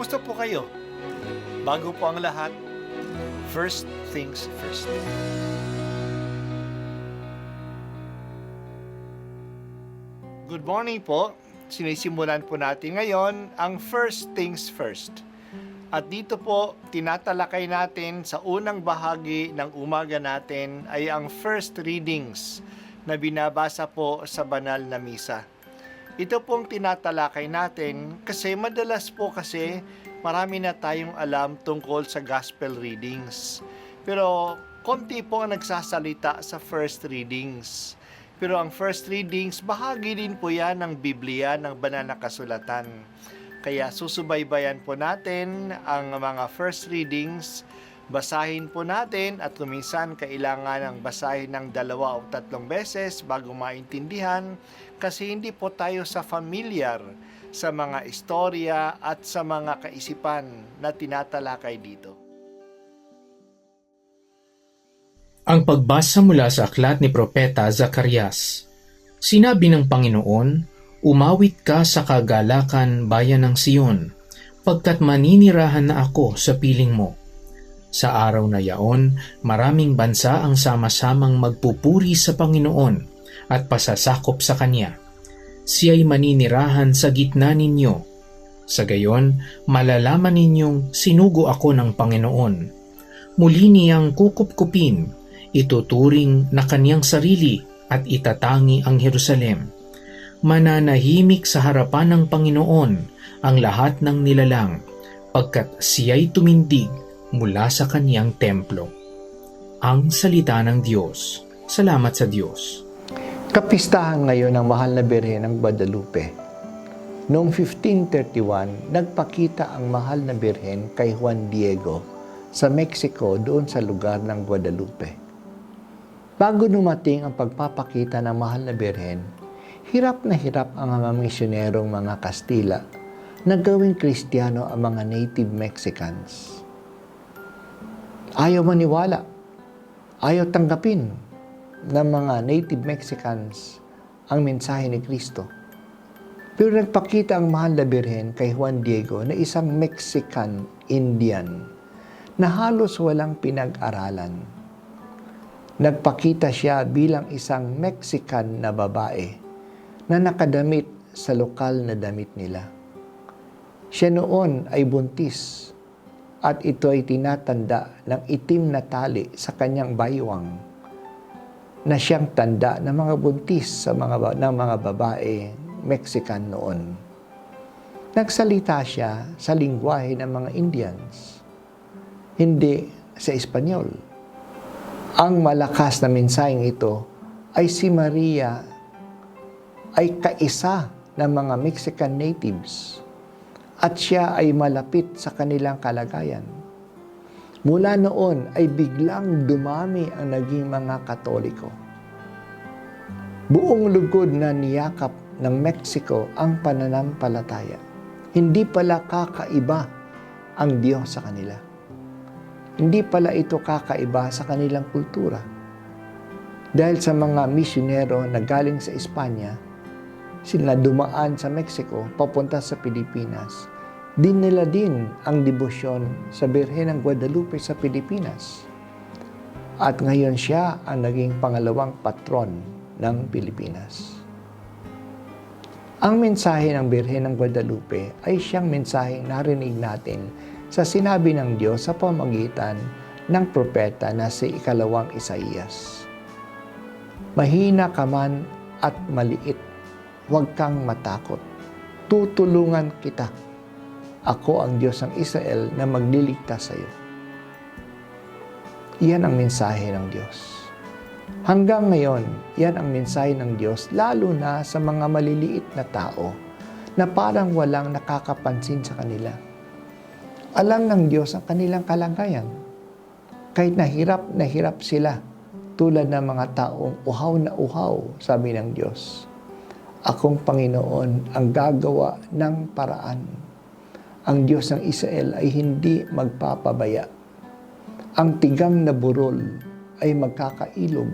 Kumusta po kayo? Bago po ang lahat, first things first. Good morning po. Sinisimulan po natin ngayon ang first things first. At dito po, tinatalakay natin sa unang bahagi ng umaga natin ay ang first readings na binabasa po sa banal na misa. Ito pong tinatalakay natin kasi madalas po kasi marami na tayong alam tungkol sa gospel readings. Pero konti po ang nagsasalita sa first readings. Pero ang first readings, bahagi din po yan ng Biblia, ng banal na kasulatan. Kaya susubaybayan po natin ang mga first readings, basahin po natin at kuminsan kailangan ng basahin ng 2 o 3 beses bago maintindihan kasi hindi po tayo familiar sa mga istorya at sa mga kaisipan na tinatalakay dito. Ang pagbasa mula sa aklat ni Propeta Zacarias. Sinabi ng Panginoon, "Umawit ka sa kagalakan, bayan ng Sion, pagkat maninirahan na ako sa piling mo." Sa araw na yaon, maraming bansa ang sama-samang magpupuri sa Panginoon at pasasakop sa Kanya. Siya'y maninirahan sa gitna ninyo. Sa gayon, malalaman ninyong sinugo ako ng Panginoon. Muli niyang kukupkupin, ituturing na Kanyang sarili at itatangi ang Jerusalem. Mananahimik sa harapan ng Panginoon ang lahat ng nilalang, pagkat siya'y tumindig mula sa Kanyang templo. Ang salita ng Diyos. Salamat sa Diyos. Kapistahan ngayon ng mahal na Birhen ng Guadalupe. Noong 1531, nagpakita ang mahal na Birhen kay Juan Diego sa Mexico doon sa lugar ng Guadalupe. Bago dumating ang pagpapakita ng mahal na Birhen, hirap na hirap ang mga misyonerong mga Kastila na gawing Kristiyano ang mga native Mexicans. Ayaw maniwala, ayaw tanggapin ng mga native Mexicans ang mensahe ni Kristo. Pero nagpakita ang mahal na Birhen kay Juan Diego na isang Mexican Indian na halos walang pinag-aralan. Nagpakita siya bilang isang Mexican na babae na nakadamit sa lokal na damit nila. Siya noon ay buntis at ito ay tinatanda ng itim na tali sa kanyang baywang na siyang tanda ng mga buntis ng mga babae Mexican noon. Nagsalita siya sa lingwahe ng mga Indians, hindi sa Espanyol. Ang malakas na mensaheng ito ay si Maria ay kaisa ng mga Mexican natives at siya ay malapit sa kanilang kalagayan. Mula noon ay biglang dumami ang naging mga Katoliko. Buong lugod na niyakap ng Mexico ang pananampalataya. Hindi pala kakaiba ang Diyos sa kanila. Hindi pala ito kakaiba sa kanilang kultura. Dahil sa mga misyonero na galing sa Espanya, sila dumaan sa Mexico papunta sa Pilipinas. Dinala din ang debosyon sa Birhen ng Guadalupe sa Pilipinas. At ngayon siya ang naging pangalawang patron ng Pilipinas. Ang mensahe ng Birhen ng Guadalupe ay siyang mensaheng narinig natin sa sinabi ng Diyos sa pamamagitan ng propeta na si ikalawang Isaías. Mahina ka man at maliit, huwag kang matakot. Tutulungan kita. Ako ang Diyos ng Israel na magliligtas sa iyo. Iyan ang mensahe ng Diyos. Hanggang ngayon, yan ang mensahe ng Diyos lalo na sa mga maliliit na tao na parang walang nakakapansin sa kanila. Alam ng Diyos ang kanilang kalagayan. Kahit na hirap sila, tulad ng mga taong uhaw na uhaw, sabi ng Diyos. Akong Panginoon ang gagawa ng paraan. Ang Diyos ng Israel ay hindi magpapabaya. Ang tigang na burol ay magkakailog.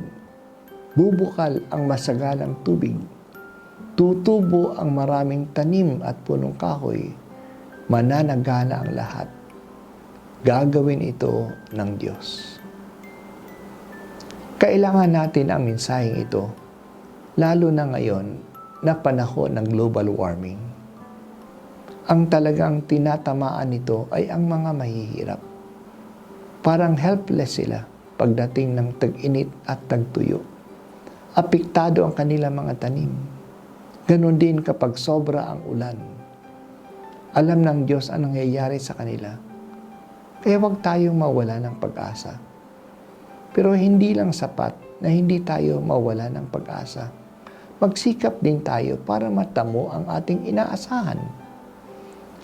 Bubukal ang masagalang tubig. Tutubo ang maraming tanim at punong kahoy. mananagana ang lahat. Gagawin ito ng Diyos. Kailangan natin ang mensaheng ito, lalo na ngayon na panahon ng global warming. Ang talagang tinatamaan nito ay ang mga mahihirap. Parang helpless sila pagdating ng tag-init at tagtuyo. Apektado ang kanilang mga tanim. Ganon din kapag sobra ang ulan. Alam ng Diyos ang nangyayari sa kanila. Kaya huwag tayong mawala ng pag-asa. Pero hindi lang sapat na hindi tayo mawala ng pag-asa. Magsikap din tayo para matamo ang ating inaasahan.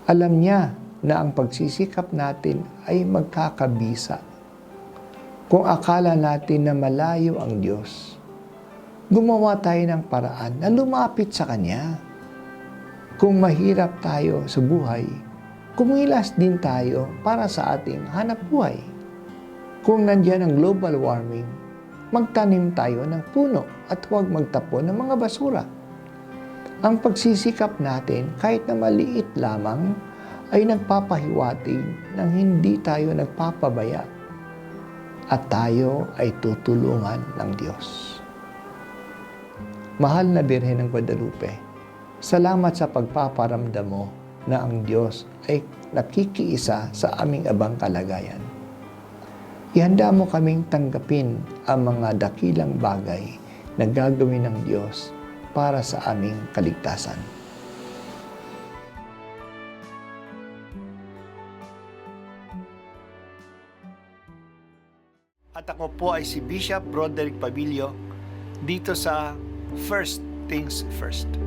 Alam niya na ang pagsisikap natin ay magkakabisa. Kung akala natin na malayo ang Diyos, gumawa tayo ng paraan na lumapit sa Kanya. Kung mahirap tayo sa buhay, kumilas din tayo para sa ating hanap buhay. Kung nandiyan ang global warming, magtanim tayo ng puno at huwag magtapon ng mga basura. Ang pagsisikap natin kahit na maliit lamang ay nagpapahiwatig ng hindi tayo nagpapabaya at tayo ay tutulungan ng Diyos. Mahal na Birhen ng Guadalupe, salamat sa pagpaparamdam mo na ang Diyos ay nakikiisa sa aming abang kalagayan. Ihanda mo kaming tanggapin ang mga dakilang bagay na gagawin ng Diyos para sa aming kaligtasan. At ako po ay si Bishop Broderick Pabilio dito sa First Things First.